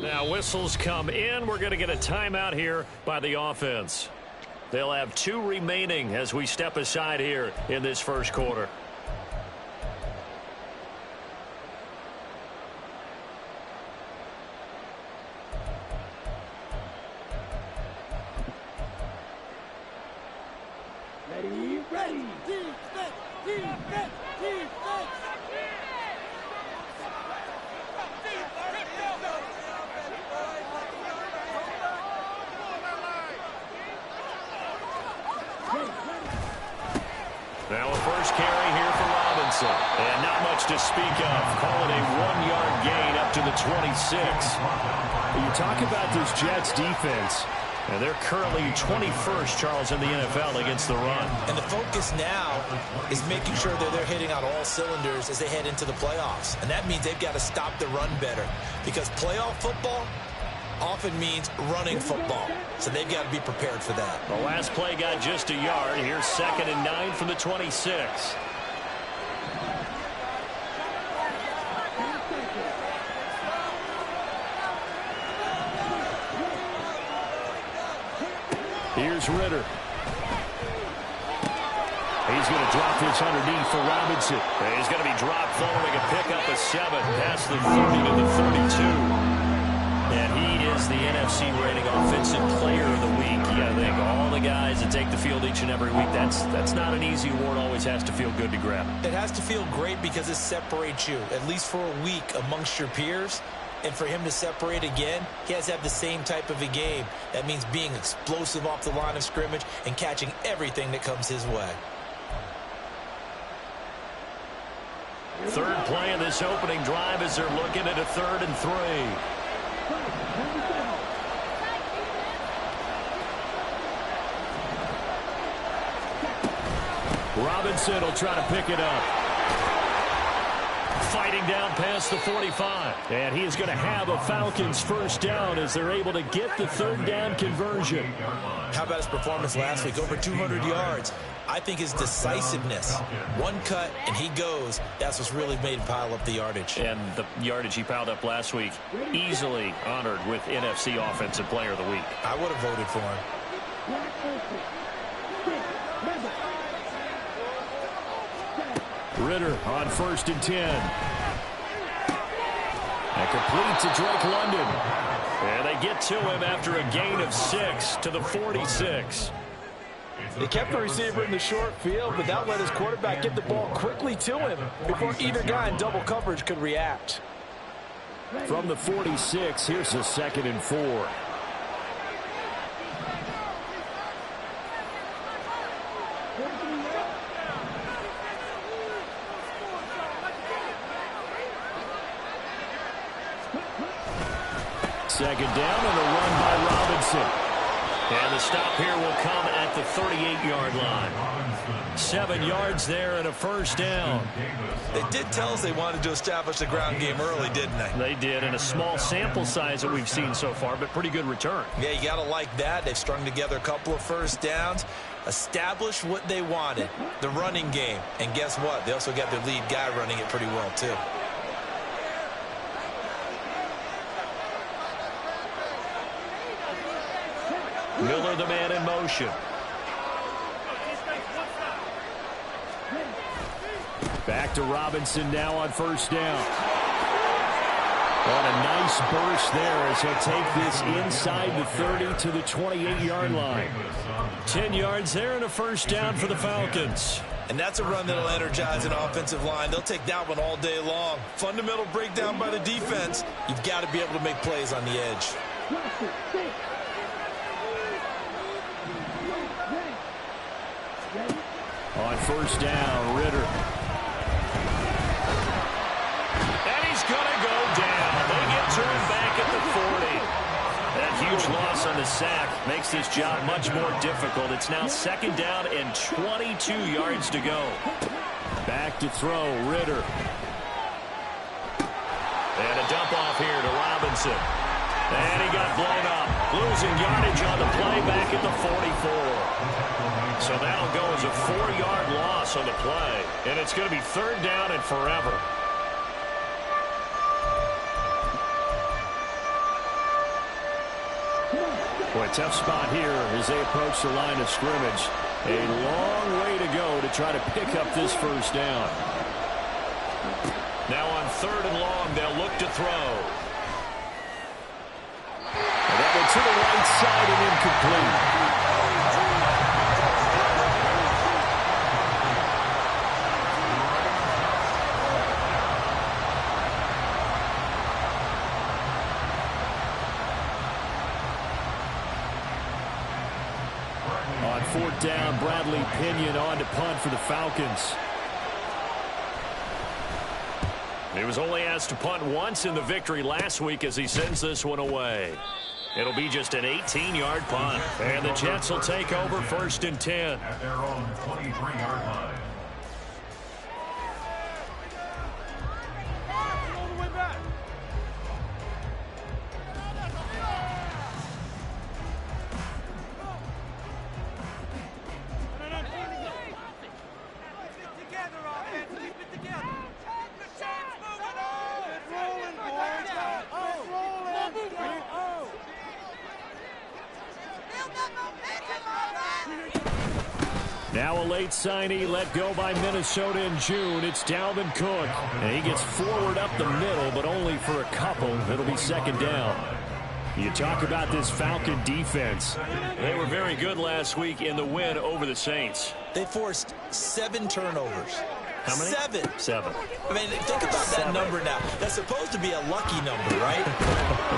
Now whistles come in. We're going to get a timeout here by the offense. They'll have 2 remaining as we step aside here in this first quarter. Ready. Defense, defense, defense. Now a first carry here for Robinson. And not much to speak of. Call it a 1-yard gain up to the 26. You talk about this Jets defense. And they're currently 21st, Charles, in the NFL against the run. And the focus now is making sure that they're hitting on all cylinders as they head into the playoffs. And that means they've got to stop the run better. Because playoff football often means running football. So they've got to be prepared for that. The last play got just a yard. Here's 2nd and 9 from the 26. Here's Ritter. He's going to drop this underneath for Robinson. He's going to be dropped following a pickup of 7 past the 30 to the 32. And he is the NFC rating offensive player of the week. You got to think all the guys that take the field each and every week. That's not an easy award. Always has to feel good to grab. It has to feel great because it separates you, at least for a week, amongst your peers. And for him to separate again, he has to have the same type of a game. That means being explosive off the line of scrimmage and catching everything that comes his way. Third play of this opening drive as they're looking at a 3rd and 3. Robinson will try to pick it up. Fighting down past the 45. And he is going to have a Falcons first down as they're able to get the 3rd down conversion. How about his performance last week? Over 200 yards. I think his decisiveness. One cut, and he goes. That's what's really made him pile up the yardage. And the yardage he piled up last week, easily honored with NFC Offensive Player of the Week. I would have voted for him. Ritter on 1st and 10. And complete to Drake London. And they get to him after a gain of 6 to the 46. They kept the receiver in the short field, but that let his quarterback get the ball quickly to him before either guy in double coverage could react. From the 46, here's a 2nd and 4. Second down and a run by Robinson. And the stop here will come at the 38-yard line. 7 yards there and a first down. They did tell us they wanted to establish the ground game early, didn't they? They did, and a small sample size that we've seen so far, but pretty good return. Yeah, you got to like that. They've strung together a couple of first downs, established what they wanted, the running game. And guess what? They also got their lead guy running it pretty well, too. Miller, the man in motion. Back to Robinson now on first down. And a nice burst there as he'll take this inside the 30 to the 28-yard line. 10 yards there and a first down for the Falcons. And that's a run that'll energize an offensive line. They'll take that one all day long. Fundamental breakdown by the defense. You've got to be able to make plays on the edge. On first down, Ritter. And he's going to go down. They get turned back at the 40. That huge loss on the sack makes this job much more difficult. It's now 2nd down and 22 yards to go. Back to throw, Ritter. And a dump off here to Robinson. And he got blown up. Losing yardage on the play back at the 44. So that'll go as a 4-yard loss on the play. And it's going to be 3rd down and forever. Boy, tough spot here as they approach the line of scrimmage. A long way to go to try to pick up this first down. Now on 3rd and long, they'll look to throw. And that one to the right side and incomplete. On 4th down, Bradley Pinion on to punt for the Falcons. He was only asked to punt once in the victory last week as he sends this one away. It'll be just an 18-yard punt. And the Jets will take over 1st and 10. At their own 23-yard line. Now a late signee let go by Minnesota in June. It's Dalvin Cook. And he gets forward up the middle, but only for a couple. It'll be 2nd down. You talk about this Falcon defense. They were very good last week in the win over the Saints. They forced 7 turnovers. How many? 7. 7. I mean, think about that number now. That's supposed to be a lucky number, right?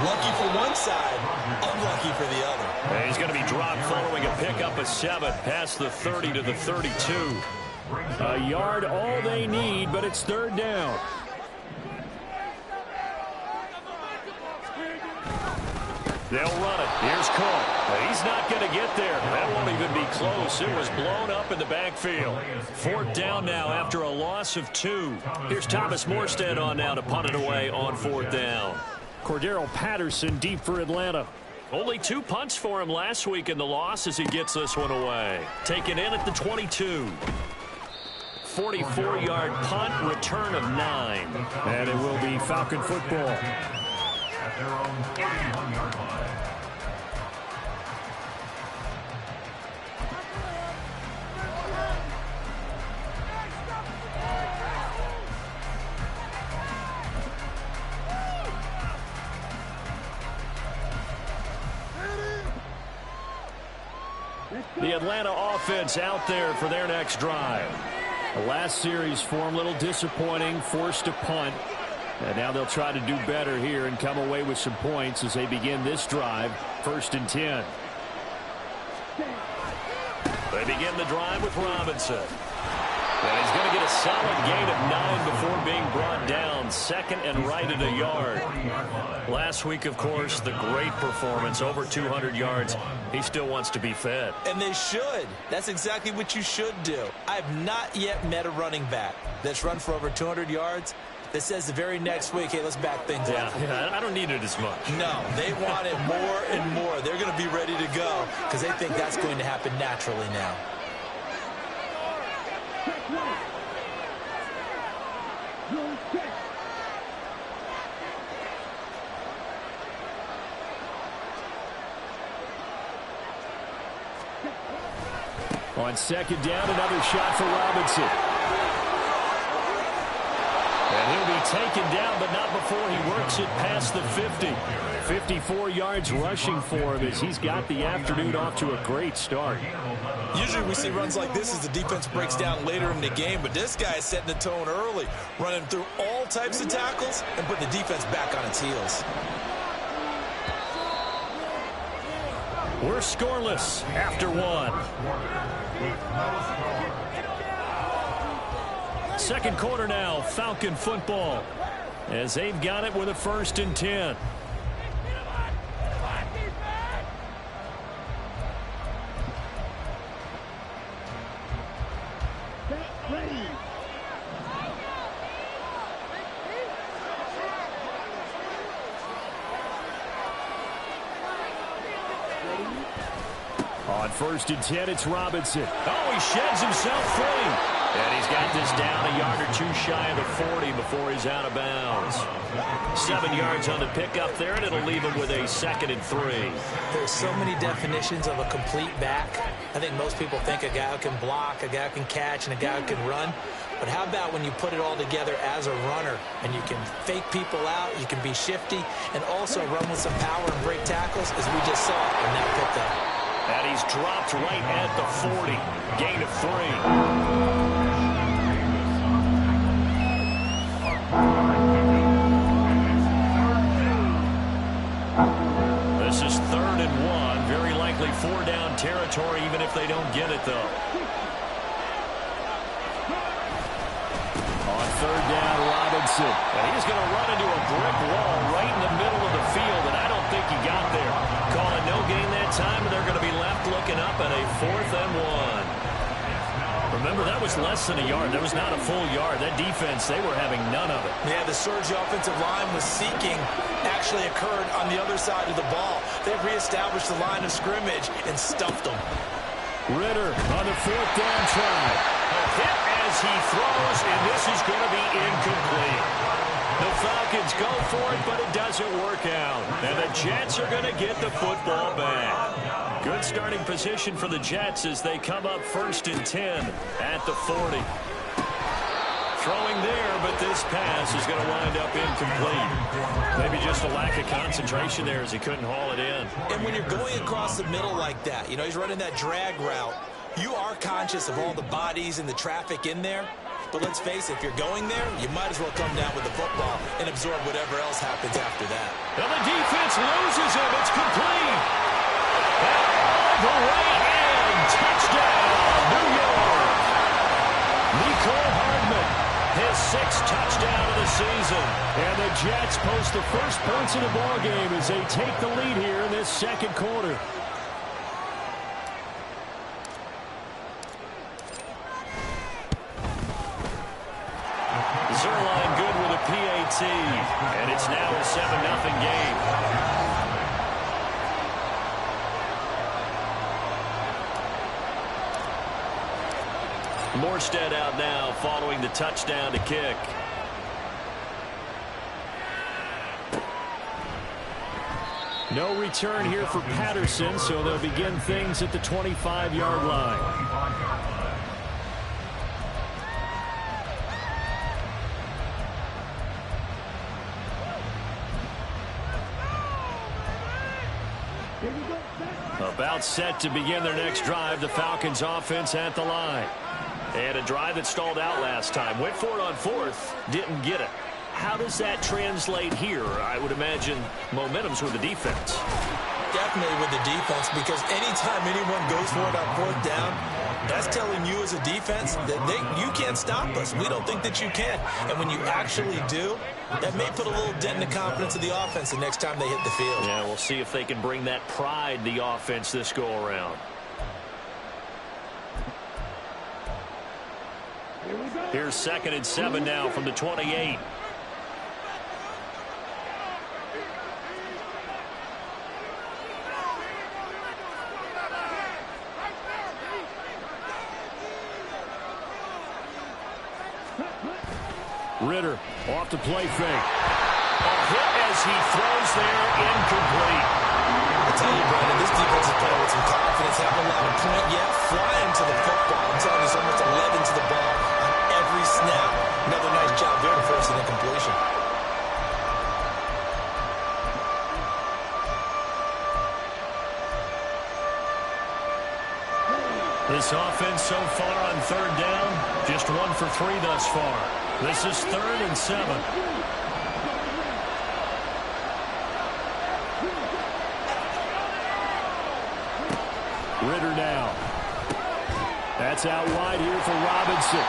Lucky for one side, unlucky for the other. And he's going to be dropped following a pickup of 7 past the 30 to the 32. A yard all they need, but it's 3rd down. They'll run it. Here's Cook. He's not going to get there. That won't even be close. It was blown up in the backfield. 4th down now after a loss of 2. Here's Thomas Morstead on now to punt it away on 4th down. Cordero Patterson deep for Atlanta. Only 2 punts for him last week in the loss as he gets this one away. Taken in at the 22. 44-yard punt, return of 9. And it will be Falcon football. At their own 31-yard line. The Atlanta offense out there for their next drive. The last series for them, a little disappointing, forced to punt. And now they'll try to do better here and come away with some points as they begin this drive, 1st and 10. They begin the drive with Robinson. And he's going to get a solid gain of 9 before being brought down. 2nd and right at a yard. Last week, of course, the great performance, over 200 yards. He still wants to be fed. And they should. That's exactly what you should do. I have not yet met a running back that's run for over 200 yards that says the very next week, hey, let's back things up. Yeah, I don't need it as much. No, they want it more and more. They're going to be ready to go because they think that's going to happen naturally now. On 2nd down, another shot for Robinson. And he'll be taken down, but not before he works it past the 50. 54 yards rushing for him as he's got the afternoon off to a great start. Usually we see runs like this as the defense breaks down later in the game, but this guy is setting the tone early, running through all types of tackles and putting the defense back on its heels. We're scoreless after 1. 2nd quarter now, Falcon football, as they've got it with a 1st and 10. On 1st and 10, it's Robinson. Oh, he sheds himself free. And he's got this down a yard or two shy of the 40 before he's out of bounds. 7 yards on the pickup there, and it'll leave him with a 2nd and 3. There's so many definitions of a complete back. I think most people think a guy who can block, a guy who can catch, and a guy who can run. But how about when you put it all together as a runner, and you can fake people out, you can be shifty, and also run with some power and break tackles, as we just saw in that pickup. And he's dropped right at the 40. Gain of 3. This is 3rd and 1. Very likely 4-down territory, even if they don't get it, though. On 3rd down, Robinson. And he's going to run into a brick wall right in the middle of the field, and I don't think he got there. Calling no gain that time, and they're going to be left looking up at a 4th and 1. Remember, that was less than a yard. That was not a full yard. That defense, they were having none of it. Yeah, the surge the offensive line was seeking actually occurred on the other side of the ball. They reestablished the line of scrimmage and stuffed them. Ridder on the 4th down try. A hit as he throws, and this is going to be incomplete. The Falcons go for it, but it doesn't work out. And the Jets are going to get the football back. Good starting position for the Jets as they come up 1st and 10 at the 40. Throwing there, but this pass is going to wind up incomplete. Maybe just a lack of concentration there as he couldn't haul it in. And when you're going across the middle like that, you know, he's running that drag route, you are conscious of all the bodies and the traffic in there. But let's face it, if you're going there, you might as well come down with the football and absorb whatever else happens after that. And the defense loses him. It's complete. And the right end. Touchdown, New York. Nicole Hardman, his 6th touchdown of the season. And the Jets post the first points in the ballgame as they take the lead here in this 2nd quarter. Zerline good with a PAT, and it's now a 7-0 game. Morstead out now following the touchdown to kick. No return here for Patterson, so they'll begin things at the 25-yard line. About set to begin their next drive. The Falcons offense at the line. And a drive that stalled out last time. Went for it on 4th. Didn't get it. How does that translate here? I would imagine momentum's with the defense. Definitely with the defense, because anytime anyone goes for it on 4th down, that's telling you as a defense that you can't stop us. We don't think that you can. And when you actually do, that may put a little dent in the confidence of the offense the next time they hit the field. Yeah, we'll see if they can bring that pride to the offense this go-around. Here's 2nd and 7 now from the 28. Ridder off the play fake. A hit as he throws there, incomplete. I tell you, Brandon, this defense is playing with some confidence. Haven't allowed a point yet. Flying to the football. I'm telling you, it's almost 11 to the ball on every snap. Another nice job there to force an incompletion. This offense so far on 3rd down, just 1 for 3 thus far. This is 3rd and 7. Ridder now. That's out wide here for Robinson.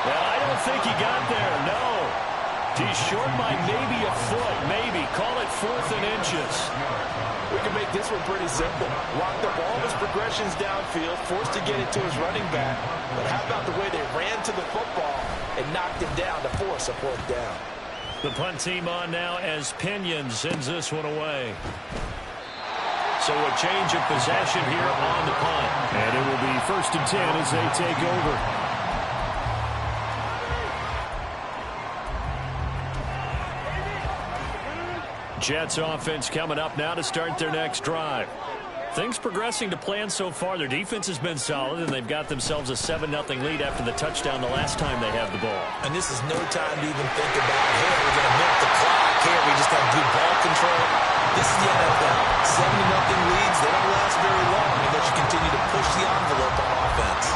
And I don't think he got there, no. He's short by maybe a foot, maybe. Call it 4th and inches. We can make this one pretty simple. Locked up all of his progressions downfield, forced to get it to his running back. But how about the way they ran to the football and knocked him down to force a 4th down? The punt team on now as Pinion sends this one away. So a change of possession here on the punt. And it will be 1st and 10 as they take over. Jets offense coming up now to start their next drive. Things progressing to plan so far. Their defense has been solid, and they've got themselves a 7-0 lead after the touchdown the last time they had the ball. And this is no time to even think about, hey, we're going to milk the clock. Here, we just have good ball control. This is the NFL. 7-0 leads, they don't last very long unless you continue to push the envelope on offense.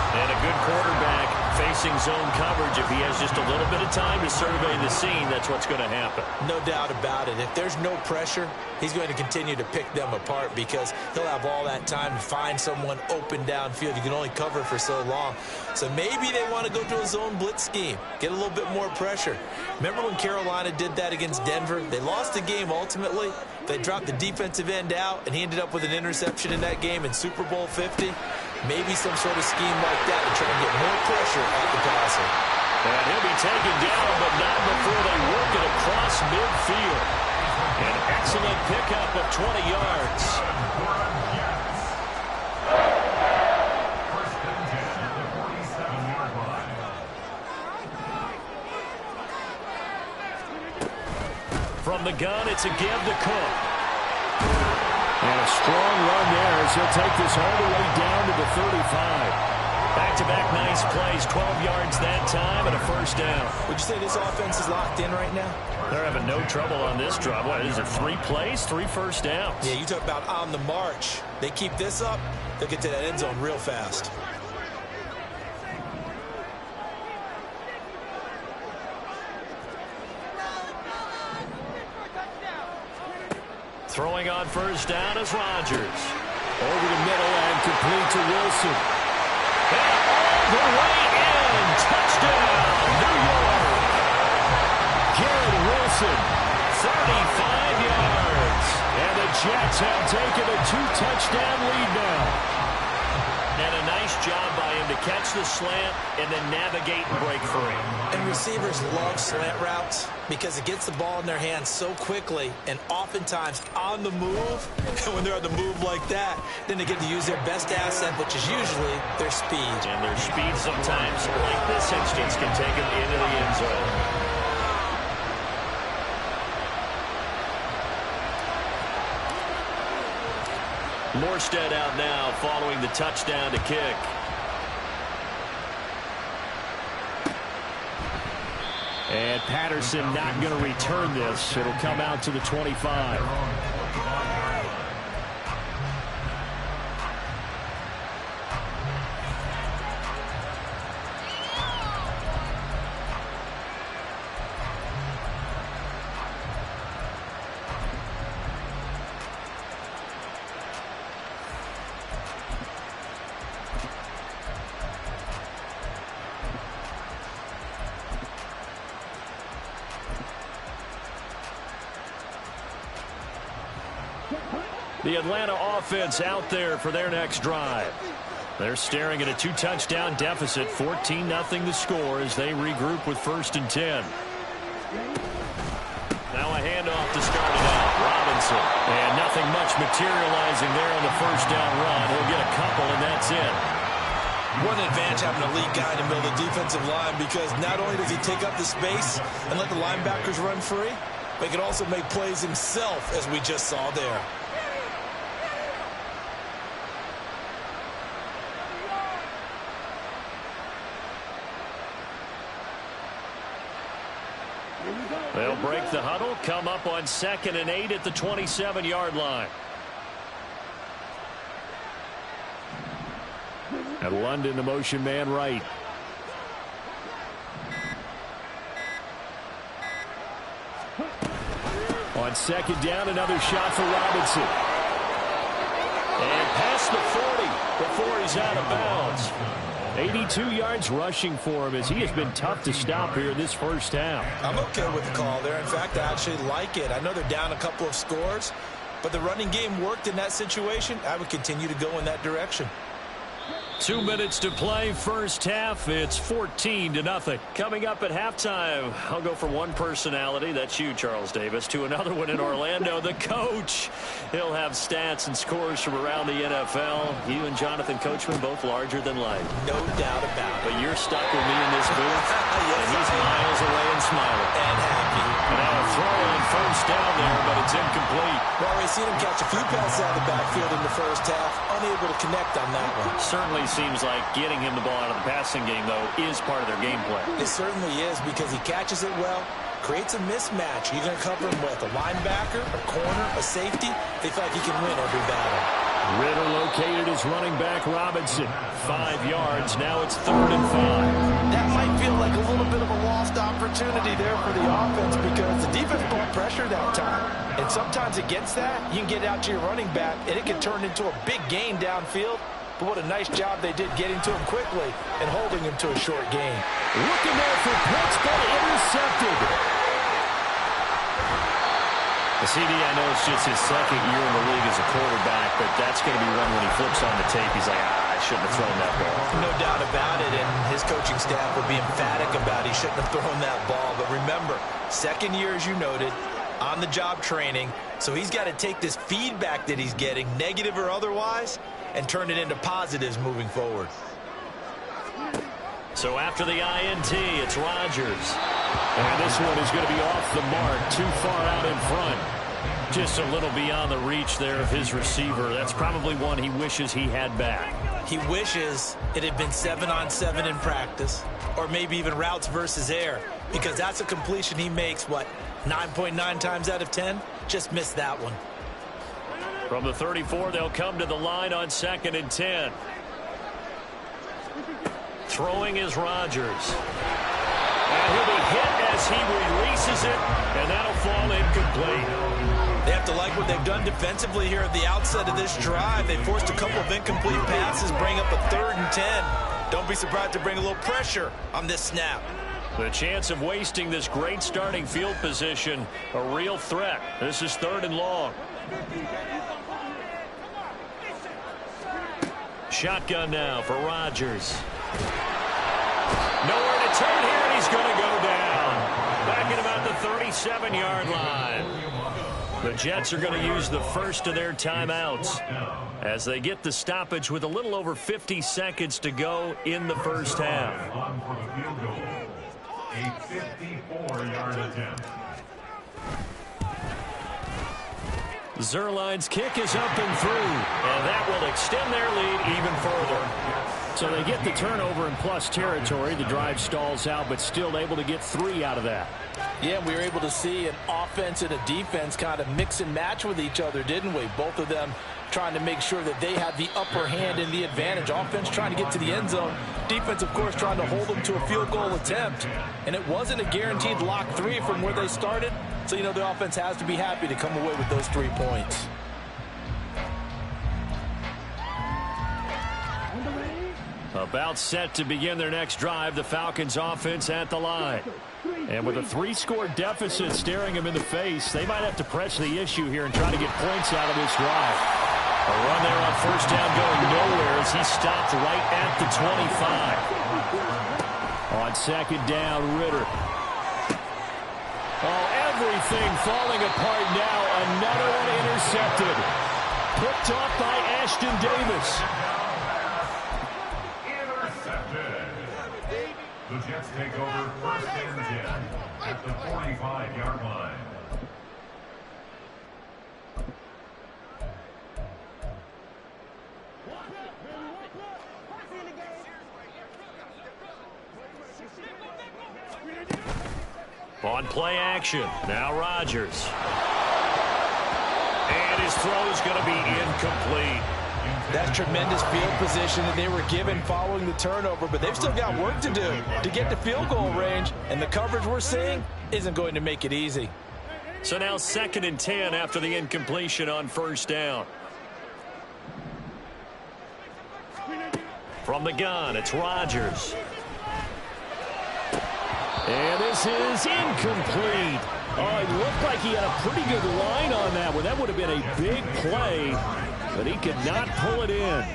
And a good quarterback facing zone coverage. If he has just a little bit of time to survey the scene, that's what's going to happen. No doubt about it. If there's no pressure, he's going to continue to pick them apart because he'll have all that time to find someone open downfield. You can only cover for so long. So maybe they want to go to a zone blitz scheme, get a little bit more pressure. Remember when Carolina did that against Denver? They lost the game ultimately. They dropped the defensive end out, and he ended up with an interception in that game in Super Bowl 50. Maybe some sort of scheme like that to try and get more pressure at the passer. And he'll be taken down, but not before they work it across midfield. An excellent pickup of 20 yards. First and 10 at the 47-yard line. From the gun, it's a give to Cook. And a strong run there as he'll take this all the way down to the 35. Back-to-back nice plays, 12 yards that time and a first down. Would you say this offense is locked in right now? They're having no trouble on this drive. What is it, 3 plays, 3 first downs? Yeah, you talk about on the march. They keep this up, they'll get to that end zone real fast. Throwing on first down is Rodgers. Over the middle and complete to Wilson. And all the way in. Touchdown, New York. Garrett Wilson, 35 yards. And the Jets have taken a 2-touchdown lead now. And a nice job by him to catch the slant and then navigate and break free. And receivers love slant routes because it gets the ball in their hands so quickly and oftentimes on the move. And when they're on the move like that, then they get to use their best asset, which is usually their speed. And their speed sometimes, like this instance, can take them into the end zone. Morstead out now following the touchdown to kick. And Patterson not going to return this. It'll come out to the 25. The Atlanta offense out there for their next drive. They're staring at a 2-touchdown deficit, 14-0 the score as they regroup with 1st and 10. Now a handoff to start it out. Robinson. And nothing much materializing there on the first down run. He'll get a couple, and that's it. What an advantage having a lead guy in the middle of the defensive line because not only does he take up the space and let the linebackers run free, but he can also make plays himself, as we just saw there. They'll break the huddle, come up on 2nd and 8 at the 27-yard line. And London, the motion man right. On 2nd down, another shot for Robinson. And past the 40 before he's out of bounds. 82 yards rushing for him as he has been tough to stop here in this first half. I'm okay with the call there. In fact, I actually like it. I know they're down a couple of scores, but the running game worked in that situation. I would continue to go in that direction. 2 minutes to play, first half. It's 14-0. Coming up at halftime, I'll go from one personality, that's you, Charles Davis, to another one in Orlando, the coach. He'll have stats and scores from around the NFL. You and Jonathan Coachman both larger than life. No doubt about it. But you're stuck with me in this booth, Yes, and he's miles away and smiling. And happy. And now a throw on first down there, but it's incomplete. Well, we've seen him catch a few passes out of the backfield in the first half. Unable to connect on that one. Certainly seems like getting him the ball out of the passing game, though, is part of their game plan. It certainly is because he catches it well, creates a mismatch. You're going to cover him with a linebacker, a corner, a safety. They feel like he can win every battle. Ritter located his running back Robinson. 5 yards. Now it's 3rd and 5. That might feel like a little bit of a lost opportunity there for the offense because the defense brought pressure that time. And sometimes against that, you can get out to your running back, and it can turn into a big gain downfield. But what a nice job they did getting to him quickly and holding him to a short gain. Looking there for Pitts, but intercepted. The CD, I know it's just his 2nd year in the league as a quarterback, but that's going to be one when he flips on the tape. He's like, I shouldn't have thrown that ball. No doubt about it, and his coaching staff will be emphatic about he shouldn't have thrown that ball. But remember, 2nd year, as you noted, on-the-job training, so he's got to take this feedback that he's getting, negative or otherwise, and turn it into positives moving forward. So after the INT, it's Rodgers. And this one is going to be off the mark, too far out in front. Just a little beyond the reach there of his receiver. That's probably one he wishes he had back. He wishes it had been 7-on-7 in practice, or maybe even routes versus air, because that's a completion he makes, 9.9 times out of 10? Just missed that one. From the 34, they'll come to the line on 2nd and 10. Throwing is Rodgers. And he'll be hit as he releases it, and that'll fall incomplete. They have to like what they've done defensively here at the outset of this drive. They forced a couple of incomplete passes, bring up a 3rd and 10. Don't be surprised to bring a little pressure on this snap. The chance of wasting this great starting field position, a real threat. This is 3rd and long. Shotgun now for Rodgers. Nowhere to turn here, and he's going to go down. Back at about the 37-yard line. The Jets are going to use the first of their timeouts as they get the stoppage with a little over 50 seconds to go in the first half. A 54-yard attempt. Zerline's kick is up and through, and that will extend their lead even further. So they get the turnover in plus territory. The drive stalls out, but still able to get 3 out of that. Yeah, we were able to see an offense and a defense kind of mix and match with each other, didn't we? Both of them trying to make sure that they have the upper hand and the advantage. Offense trying to get to the end zone. Defense, of course, trying to hold them to a field goal attempt. And it wasn't a guaranteed lock 3 from where they started. So, you know, the offense has to be happy to come away with those 3 points. About set to begin their next drive, the Falcons offense at the line. And with a 3-score deficit staring them in the face, they might have to press the issue here and try to get points out of this drive. A run there on first down going nowhere as he stopped right at the 25. On 2nd down, Ritter. Oh, everything falling apart now. Another one intercepted. Picked off by Ashton Davis. The Jets take over 1st and 10 at the 45-yard line. On play action, now Rodgers. And his throw is going to be incomplete. That's tremendous field position that they were given following the turnover, but they've still got work to do to get to field goal range, and the coverage we're seeing isn't going to make it easy. So now 2nd and 10 after the incompletion on first down. From the gun, it's Rodgers. And this is incomplete. Oh, it looked like he had a pretty good line on that one. That would have been a big play, but he could not pull it in.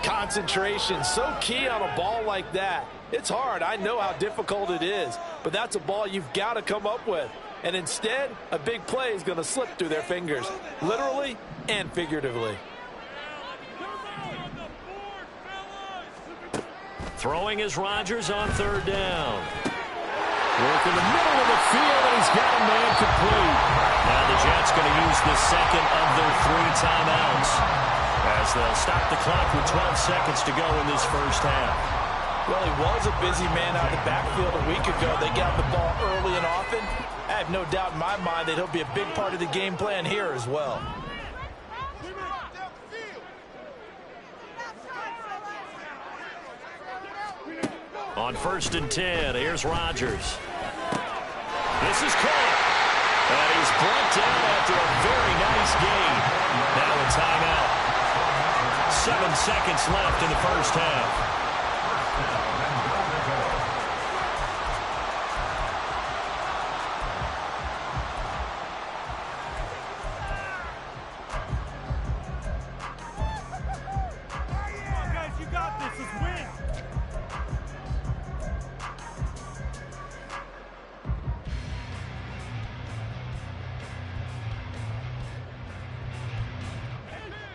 Concentration, so key on a ball like that. It's hard. I know how difficult it is, but that's a ball you've got to come up with. And instead, a big play is going to slip through their fingers, literally and figuratively. Throwing is Rodgers on third down. Work in the middle of the field, and he's got a man complete. Now the Jets going to use the second of their 3 timeouts as they'll stop the clock with 12 seconds to go in this first half. Well, he was a busy man out of the backfield a week ago. They got the ball early and often. I have no doubt in my mind that he'll be a big part of the game plan here as well. On 1st and 10, here's Rodgers. This is caught. And he's brought down after a very nice gain. Now a timeout. 7 seconds left in the first half.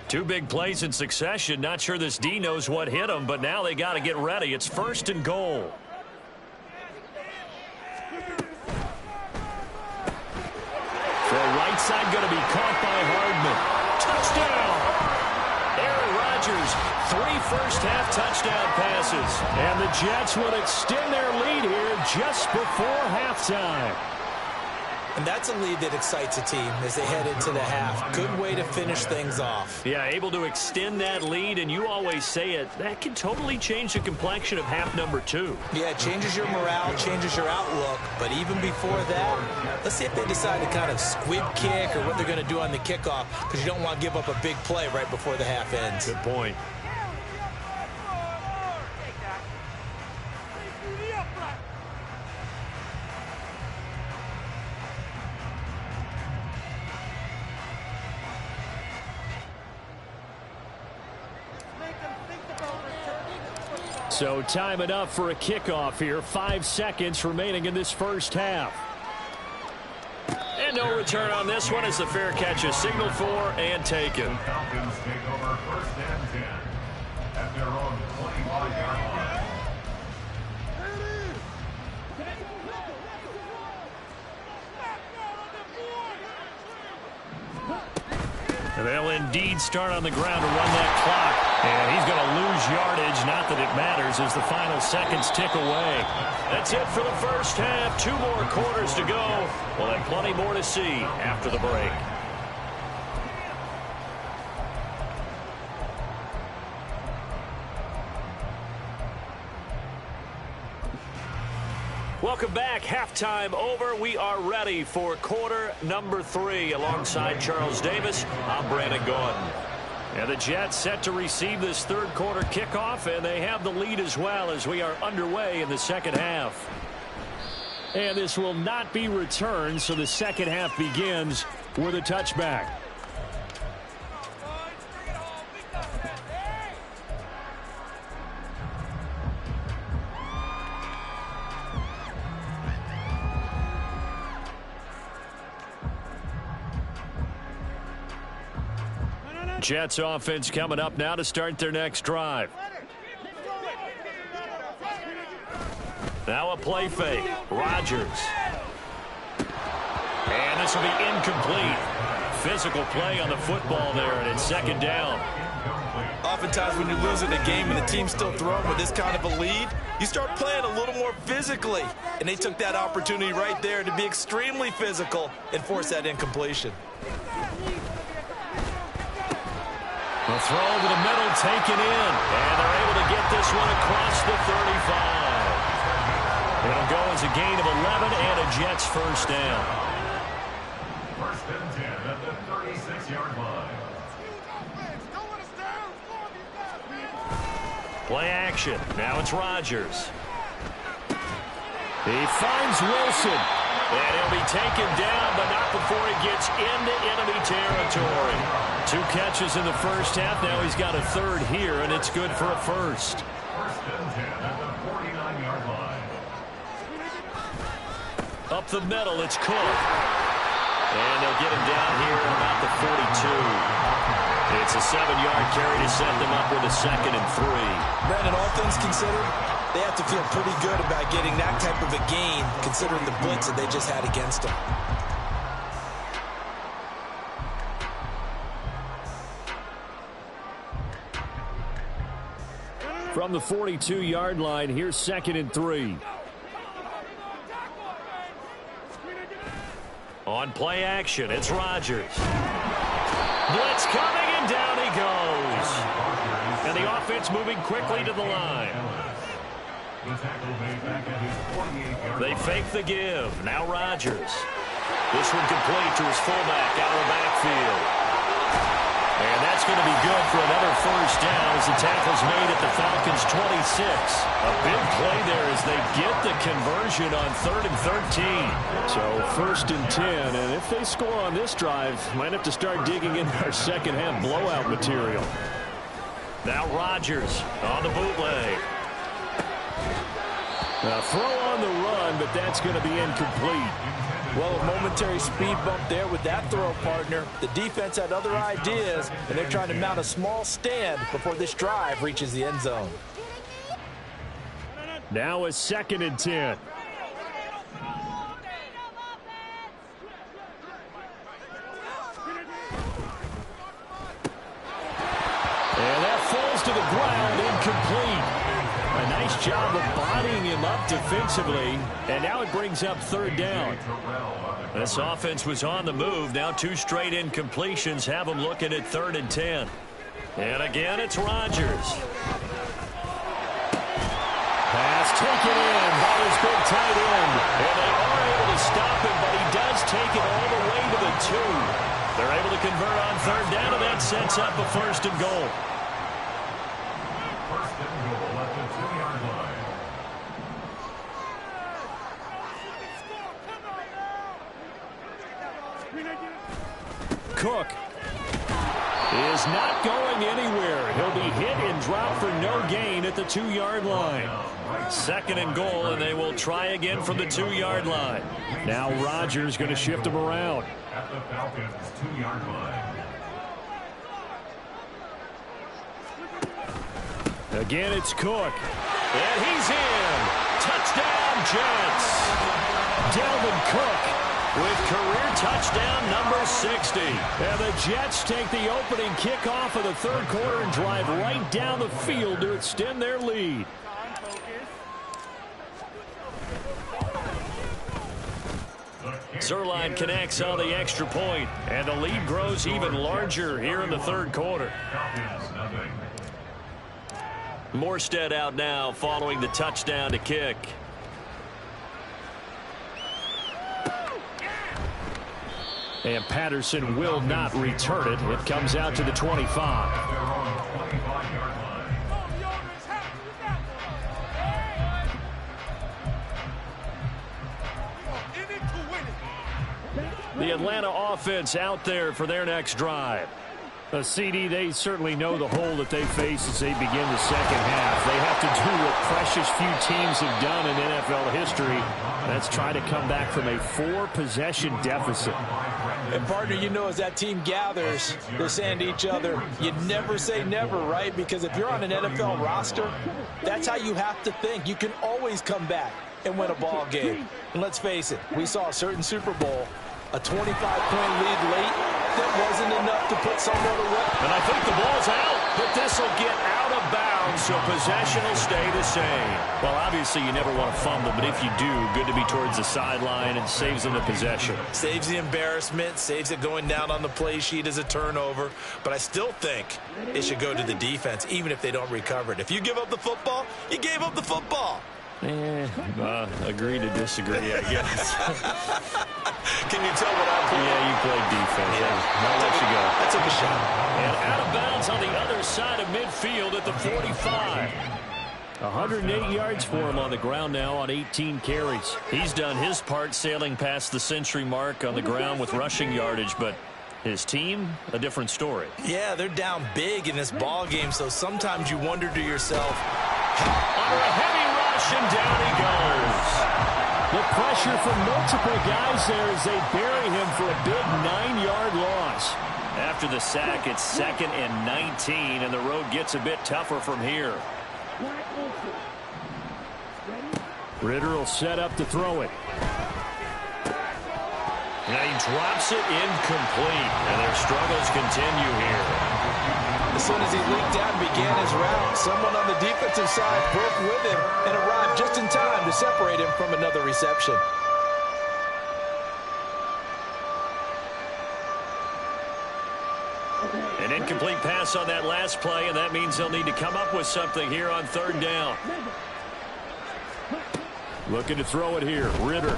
Two big plays in succession. Not sure this D knows what hit him, but now they got to get ready. It's 1st and goal. Throw right side going to be caught by Hardman. Touchdown! Aaron Rodgers, 3 first-half touchdown passes. And the Jets will extend their lead here just before halftime. And that's a lead that excites a team as they head into the half. Good way to finish things off. Yeah, able to extend that lead, and you always say it, that can totally change the complexion of half number 2. Yeah, it changes your morale, changes your outlook. But even before that, let's see if they decide to kind of squib kick or what they're going to do on the kickoff, because you don't want to give up a big play right before the half ends. Good point. So time it up for a kickoff here. 5 seconds remaining in this first half. And no return on this one as the fair catch is signaled for and taken. The Falcons take over 1st and 10 at their own 25-yard line. And they'll indeed start on the ground to run that clock. And he's going to lose yardage. Not that it matters as the final seconds tick away. That's it for the first half. 2 more quarters to go. We'll have plenty more to see after the break. Welcome back. Halftime over. We are ready for quarter number 3. Alongside Charles Davis, I'm Brandon Gordon. And the Jets set to receive this third quarter kickoff, and they have the lead as well as we are underway in the second half. And this will not be returned, so the second half begins with a touchback. Jets offense coming up now to start their next drive. Now a play fake. Rodgers. And this will be incomplete. Physical play on the football there, and it's 2nd down. Oftentimes when you're losing a game and the team's still throwing with this kind of a lead, you start playing a little more physically. And they took that opportunity right there to be extremely physical and force that incompletion. The throw to the middle taken in. And they're able to get this one across the 35. It'll go as a gain of 11 and a Jets first down. 1st and 10 at the 36-yard line. Play action. Now it's Rodgers. He finds Wilson. And he'll be taken down, but not before he gets into enemy territory. 2 catches in the first half. Now he's got a third here, and it's good for a first. First and 10 at the 49-yard line. Up the middle, it's Cook. And they'll get him down here at about the 42. It's a 7-yard carry to set them up with a 2nd and 3. Brandon, all things considered, they have to feel pretty good about getting that type of a gain, considering the blitz that they just had against them. From the 42-yard line, here's 2nd and 3. On play action, it's Rodgers. Blitz coming, and down he goes. And the offense moving quickly to the line. They fake the give. Now Rodgers. This one complete to his fullback out of the backfield. And that's going to be good for another first down as the tackle's made at the Falcons' 26. A big play there as they get the conversion on 3rd and 13. So 1st and 10, and if they score on this drive, might have to start digging in our second half blowout material. Now Rodgers on the bootleg. A throw on the run, but that's going to be incomplete. Well, a momentary speed bump there with that throw, partner. The defense had other ideas, and they're trying to mount a small stand before this drive reaches the end zone. Now a 2nd and 10. And that falls to the ground, incomplete. A nice job of bodying him up defensively, and now it brings up 3rd down. This offense was on the move. Now 2 straight incompletions have them looking at 3rd and 10. And again, it's Rodgers. Pass taken in by his big tight end. And they are able to stop him, but he does take it all the way to the 2. They're able to convert on 3rd down, and that sets up a 1st and goal. First and goal at the 2-yard line. Cook is not going anywhere. He'll be hit and dropped for no gain at the 2-yard line. 2nd and goal, and they will try again from the 2-yard line. Now Rodgers going to shift him around. At the Falcons' 2-yard line. Again, it's Cook. And he's in. Touchdown, Jets. Dalvin Cook with career touchdown number 60. And the Jets take the opening kickoff of the 3rd quarter and drive right down the field to extend their lead. Zuerlein connects on the extra point, and the lead grows even larger here in the 3rd quarter. Morstead out now following the touchdown to kick. And Patterson will not return it. It comes out to the 25. The Atlanta offense out there for their next drive. CD, they certainly know the hole that they face as they begin the second half. They have to do what precious few teams have done in NFL history. That's try to come back from a 4-possession deficit. And, partner, you know, as that team gathers, they're saying to each other, you never say never, right? Because if you're on an NFL roster, that's how you have to think. You can always come back and win a ball game. And let's face it, we saw a certain Super Bowl, a 25-point lead late, that wasn't enough to put someone away. And I think the ball's out, but this will get out of bounds, so possession will stay the same. Well, obviously you never want to fumble, but if you do, good to be towards the sideline and saves them the possession. Saves the embarrassment, saves it going down on the play sheet as a turnover. But I still think it should go to the defense, even if they don't recover it. If you give up the football, you gave up the football. Agree to disagree, I guess. Can you tell what I played? Yeah, you played defense. Yeah. I'll let you go. I took a shot. And out of bounds on the other side of midfield at the 45. 108 yards for him on the ground now on 18 carries. He's done his part sailing past the century mark on the ground with rushing yardage, but His team, a different story. Yeah, they're down big in this ball game, so sometimes you wonder to yourself. Under a heavy rush, and down he goes. The pressure from multiple guys there as they bury him for a big 9-yard loss. After the sack, it's 2nd and 19, and the road gets a bit tougher from here. Ritter will set up to throw it. And he drops it incomplete, and their struggles continue here. As soon as he leaked out and began his route, someone on the defensive side broke with him and arrived just in time to separate him from another reception. An incomplete pass on that last play, and that means they'll need to come up with something here on 3rd down. Looking to throw it here. Ritter.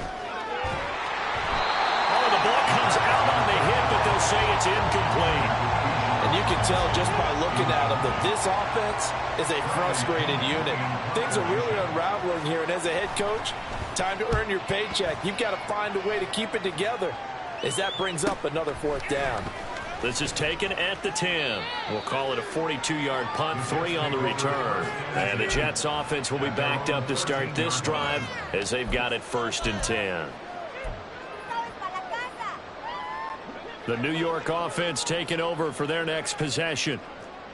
Oh, the ball comes out on the hit, but they'll say it's incomplete. And you can tell just by looking at them that this offense is a frustrated unit. Things are really unraveling here, and as a head coach, time to earn your paycheck. You've got to find a way to keep it together as that brings up another 4th down. This is taken at the 10. We'll call it a 42-yard punt, 3 on the return. And the Jets offense will be backed up to start this drive as they've got it 1st and 10. The New York offense taking over for their next possession.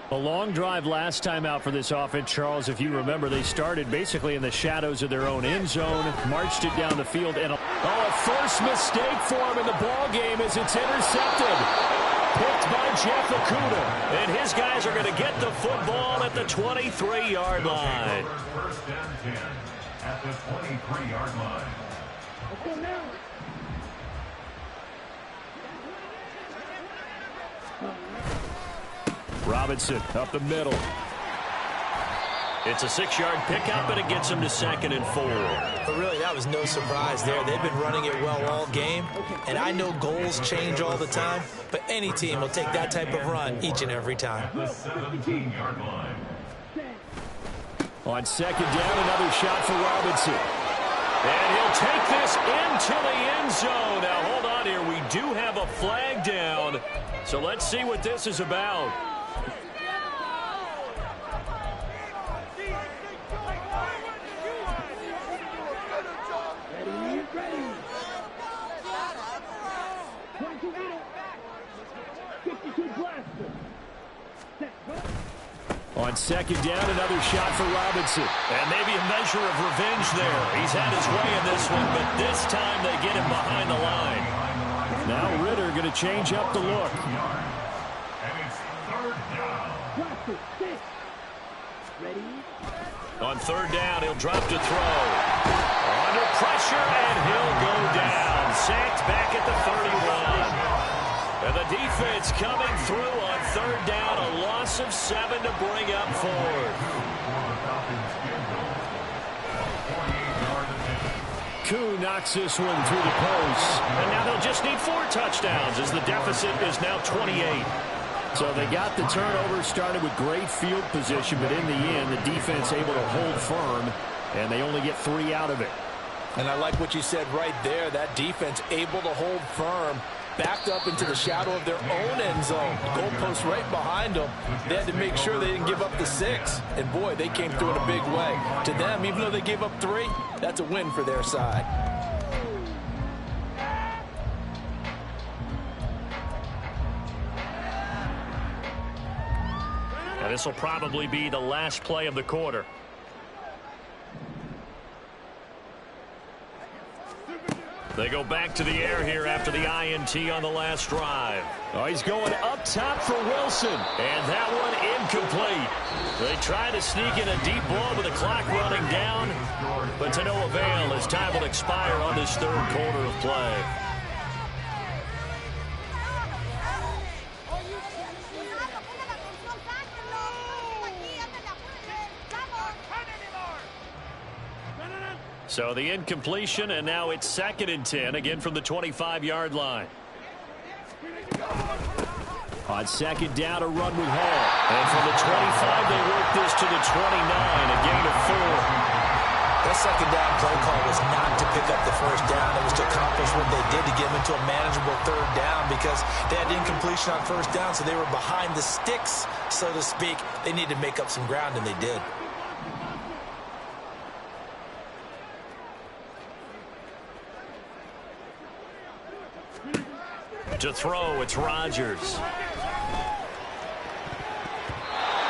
A long drive last time out for this offense, Charles. If you remember, they started basically in the shadows of their own end zone, marched it down the field, and a first mistake for him in the ball game as it's intercepted. Picked by Jeff Okudah. And his guys are going to get the football at the 23-yard line. 1st and 10 at the 23-yard line. Robinson up the middle. It's a 6-yard pickup, and it gets him to 2nd and 4. But really, that was no surprise there. They've been running it well all game, and I know goals change all the time, but any team will take that type of run each and every time. The 17-yard line. On 2nd down, another shot for Robinson. And he'll take this into the end zone. Now, hold on here. We do have a flag down, so let's see what this is about. On 2nd down, another shot for Robinson. And maybe a measure of revenge there. He's had his way in this one, but this time they get him behind the line. Now Ritter going to change up the look. And it's 3rd down. On 3rd down, he'll drop to throw. Under pressure, and he'll go down. Sacked back at the 31. And the defense coming through on 3rd down. A loss of 7 to bring up 4th. Koo knocks this one through the post. And now they'll just need 4 touchdowns as the deficit is now 28. So they got the turnover, started with great field position, but in the end, the defense able to hold firm, and they only get 3 out of it. And I like what you said right there. That defense able to hold firm, backed up into the shadow of their own end zone. Goalpost right behind them. They had to make sure they didn't give up the 6. And, boy, they came through in a big way. To them, even though they gave up 3, that's a win for their side. Now, this will probably be the last play of the quarter. They go back to the air here after the INT on the last drive. Oh, he's going up top for Wilson. And that one incomplete. They try to sneak in a deep ball with the clock running down, but to no avail as time will expire on this 3rd quarter of play. So the incompletion, and now it's 2nd and 10, again from the 25-yard line. On 2nd down, a run with Hall. And from the 25, they work this to the 29, a gain of 4. That second down play call was not to pick up the first down. It was to accomplish what they did to get them into a manageable third down because they had incompletion on first down, so they were behind the sticks, so to speak. They needed to make up some ground, and they did. To throw, it's Rodgers.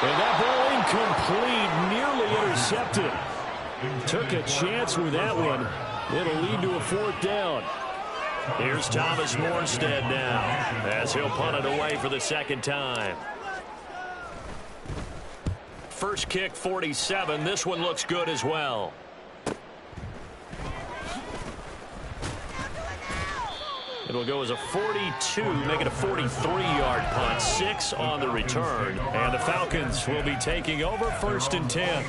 And that ball incomplete, nearly intercepted. Took a chance with that one. It'll lead to a fourth down. Here's Thomas Morstead now as he'll punt it away for the second time. First kick, 47. This one looks good as well. It'll go as a 42, make it a 43-yard punt. 6 on the return. And the Falcons will be taking over 1st and 10.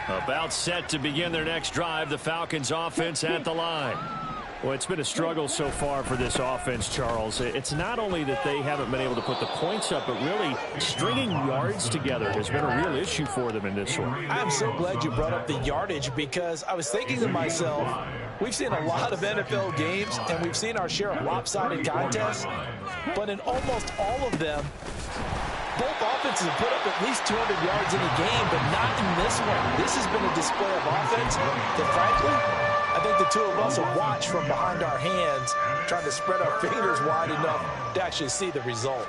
About set to begin their next drive. The Falcons offense at the line. Well, it's been a struggle so far for this offense, Charles. It's not only that they haven't been able to put the points up, but really stringing yards together has been a real issue for them in this one. I'm so glad you brought up the yardage because I was thinking to myself, we've seen a lot of NFL games and we've seen our share of lopsided contests, but in almost all of them, both offenses have put up at least 200 yards in a game, but not in this one. This has been a display of offense that, frankly, I think the two of us will watch from behind our hands, trying to spread our fingers wide enough to actually see the result.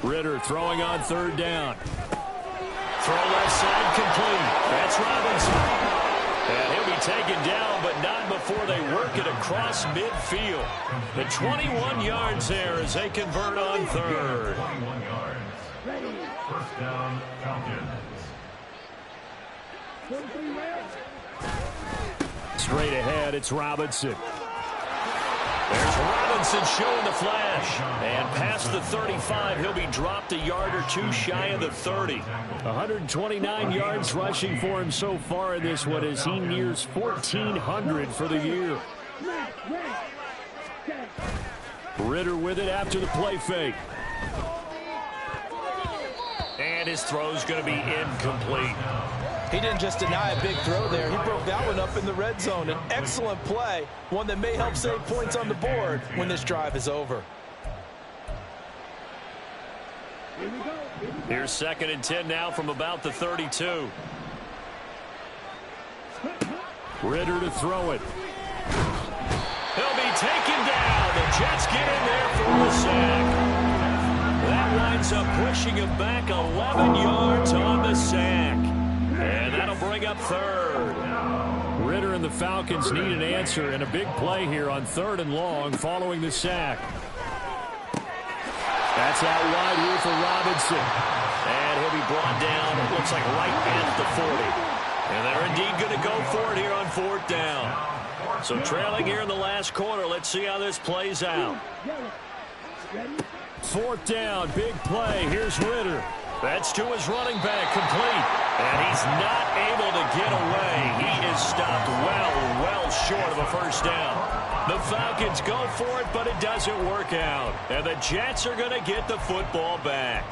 Ridder throwing on 3rd down. Throw left side complete. That's Robinson. And he'll be taken down, but not before they work it across midfield. The 21 yards there as they convert on 3rd. 21 yards. First down, Falcons. Straight ahead, it's Robinson. There's Robinson showing the flash. And past the 35, he'll be dropped a yard or two shy of the 30. 129 yards rushing for him so far in this one as he nears 1,400 for the year. Ridder with it after the play fake. And his throw's going to be incomplete. He didn't just deny a big throw there. He broke that one up in the red zone. An excellent play, one that may help save points on the board when this drive is over. Here's 2nd and 10 now from about the 32. Ridder to throw it. He'll be taken down. The Jets get in there for the sack. That winds up pushing him back 11 yards on the sack. And that'll bring up 3rd. Ridder and the Falcons need an answer and a big play here on 3rd and long following the sack. That's out wide here for Robinson. And he'll be brought down, it looks like right at the 40. And they're indeed going to go for it here on 4th down. So trailing here in the last quarter, let's see how this plays out. 4th down, big play. Here's Ridder. That's to his running back, complete. And he's not able to get away. He is stopped well short of a first down. The Falcons go for it, but it doesn't work out. And the Jets are going to get the football back.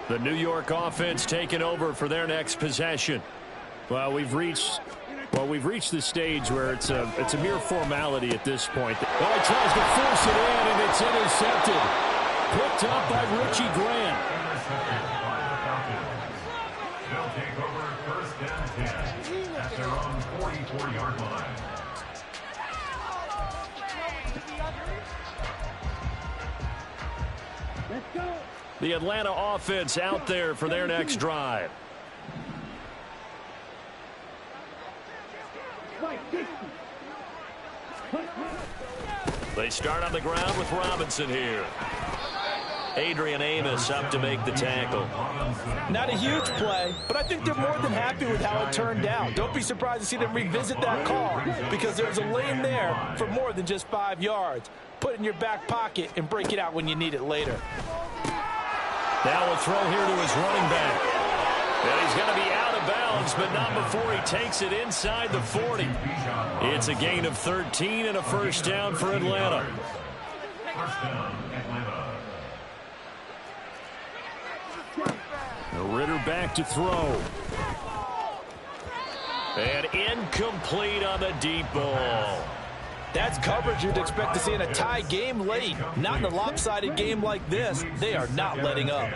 The New York offense taking over for their next possession. Well, we've reached the stage where it's a mere formality at this point. Well, he tries to force it in, and it's intercepted. Picked up by Richie Grant. They'll take over 1st and 10 at their own 44-yard line. Let's go. The Atlanta offense out there for their next drive. They start on the ground with Robinson here. Adrian Amos up to make the tackle. Not a huge play, but I think they're more than happy with how it turned out. Don't be surprised to see them revisit that call because there's a lane there for more than just 5 yards. Put it in your back pocket and break it out when you need it later. Now a throw here to his running back. And he's going to be out of bounds, but not before he takes it inside the 40. It's a gain of 13 and a first down for Atlanta. First down, Atlanta. Ritter back to throw. And incomplete on the deep ball. That's coverage you'd expect to see in a tie game late. Not in a lopsided game like this. They are not letting up.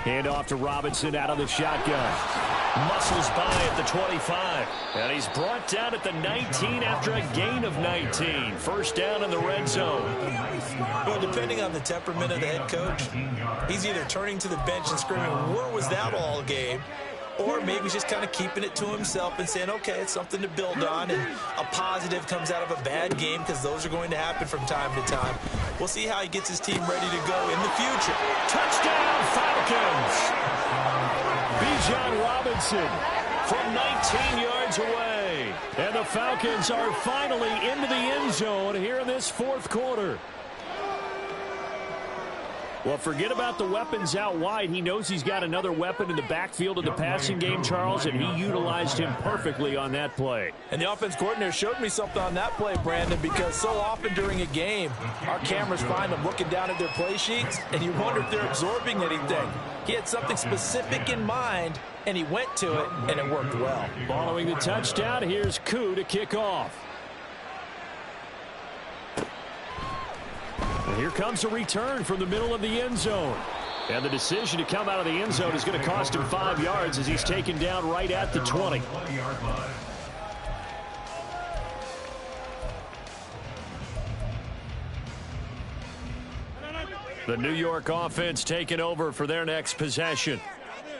Hand off to Robinson out of the shotgun. Muscles by at the 25. And he's brought down at the 19 after a gain of 19. First down in the red zone. Well, depending on the temperament of the head coach, he's either turning to the bench and screaming, "Where was that all game?" Or maybe he's just kind of keeping it to himself and saying, okay, it's something to build on, and a positive comes out of a bad game, because those are going to happen from time to time. We'll see how he gets his team ready to go in the future. Touchdown, Falcons! Bijan Robinson from 19 yards away. And the Falcons are finally into the end zone here in this fourth quarter. Well, forget about the weapons out wide. He knows he's got another weapon in the backfield of the passing game, Charles, and he utilized him perfectly on that play. And the offense coordinator showed me something on that play, Brandon, because so often during a game, our cameras find them looking down at their play sheets, and you wonder if they're absorbing anything. He had something specific in mind, and he went to it, and it worked well. Following the touchdown, here's Koo to kick off. And here comes a return from the middle of the end zone. And the decision to come out of the end zone is going to cost him 5 yards as he's taken down right at the 20. The New York offense taking over for their next possession.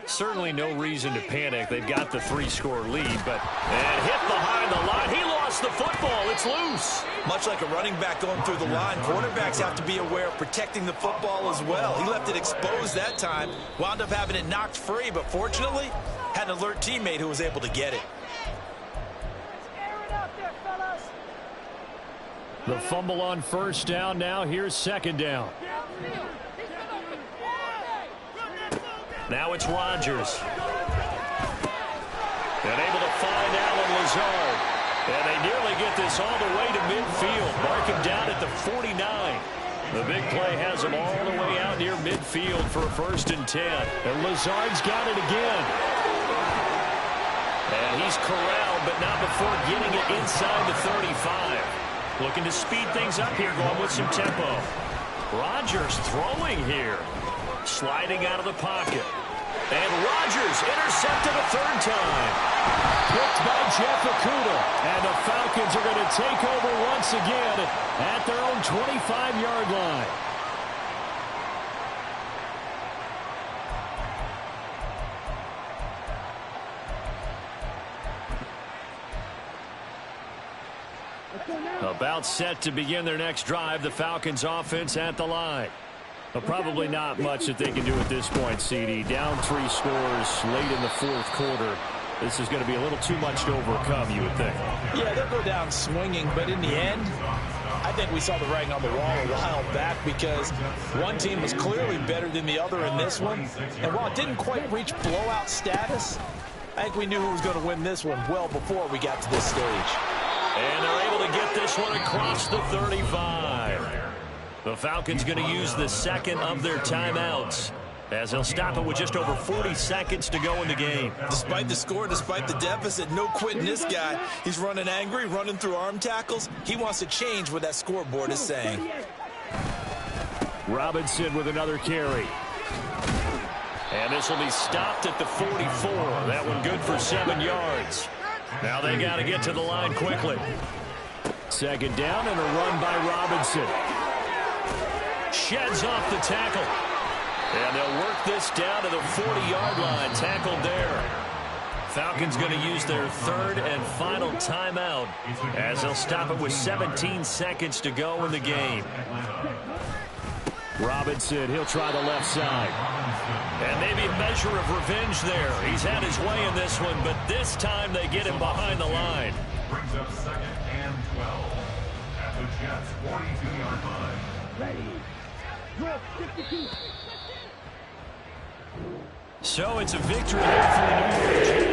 Certainly no reason to panic. They've got the 3-score lead, and hit behind the line. He lost the football. It's loose. Much like a running back going through the line, quarterbacks have to be aware of protecting the football as well. He left it exposed that time, wound up having it knocked free, but fortunately, had an alert teammate who was able to get it. The fumble on first down. Now here's second down. Now it's Rodgers. And able to find Allen Lazard. And they nearly get this all the way to midfield. Mark him down at the 49. The big play has him all the way out near midfield for a 1st and 10. And Lazard's got it again. And he's corralled, but not before getting it inside the 35. Looking to speed things up here, going with some tempo. Rodgers throwing here. Sliding out of the pocket. And Rodgers intercepted a 3rd time. Picked by Jeff Okudah. And the Falcons are going to take over once again at their own 25-yard line. About set to begin their next drive, the Falcons offense at the line. But probably not much that they can do at this point, CD. Down 3 scores late in the fourth quarter. This is going to be a little too much to overcome, you would think. Yeah, they'll go down swinging, but in the end, I think we saw the writing on the wall a while back because one team was clearly better than the other in this one. And while it didn't quite reach blowout status, I think we knew who was going to win this one well before we got to this stage. And they're able to get this one across the 35. The Falcons going to use the second of their timeouts as they'll stop it with just over 40 seconds to go in the game. Despite the score, despite the deficit, no quitting this guy. He's running angry, running through arm tackles. He wants to change what that scoreboard is saying. Robinson with another carry. And this will be stopped at the 44. That one good for 7 yards. Now they got to get to the line quickly. Second down and a run by Robinson. Sheds off the tackle. And they'll work this down to the 40-yard line. Tackled there. Falcons going to use their 3rd and final timeout as they'll stop it with 17 seconds to go in the game. Robinson, he'll try the left side. And maybe a measure of revenge there. He's had his way in this one, but this time they get him behind the line. Brings up 2nd and 12 at the Jets' 42-yard line. Ready. Your 52. So it's a victory here for the New York Jets.